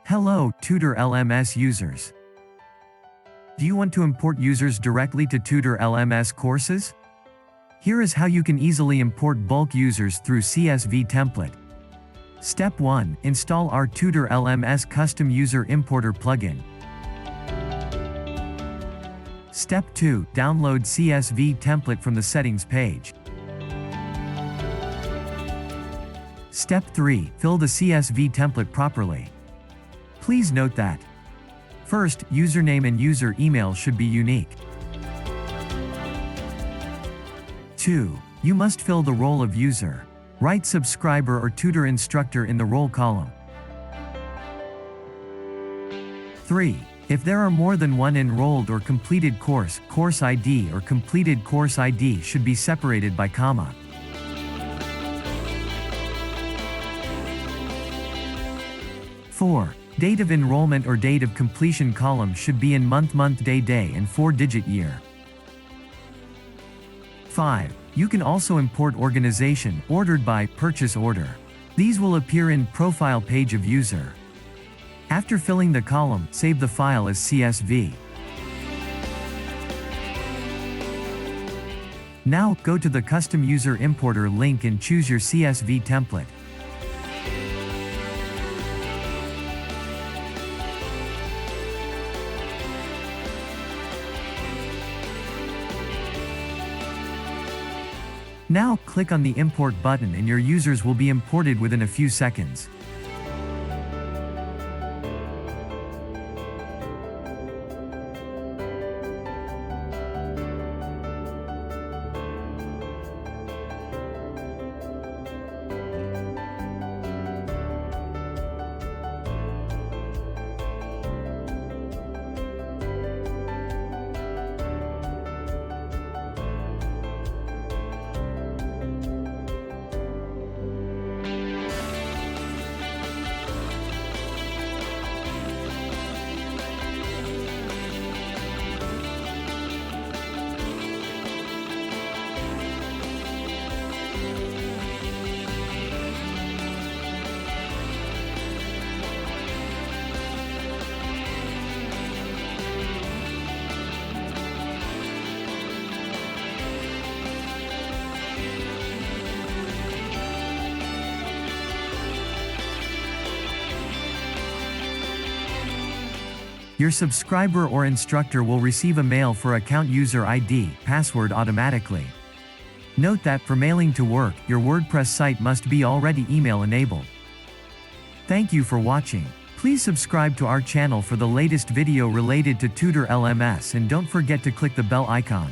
Hello, Tutor LMS users. Do you want to import users directly to Tutor LMS courses? Here is how you can easily import bulk users through CSV template. Step 1. Install our Tutor LMS Custom User Importer plugin. Step 2. Download CSV template from the settings page. Step 3. Fill the CSV template properly. Please note that first, username and user email should be unique. 2. You must fill the role of user. Write subscriber or tutor instructor in the role column. 3. If there are more than one enrolled or completed course, course ID or completed course ID should be separated by comma. 4. Date of enrollment or date of completion column should be in month, day, and 4-digit year. 5. You can also import organization, ordered by, purchase order. These will appear in profile page of user. After filling the column, save the file as CSV. Now, go to the Custom User Importer link and choose your CSV template. Now, click on the Import button and your users will be imported within a few seconds. Your subscriber or instructor will receive a mail for account user ID, password automatically. Note that for mailing to work, your WordPress site must be already email enabled. Thank you for watching. Please subscribe to our channel for the latest video related to Tutor LMS and don't forget to click the bell icon.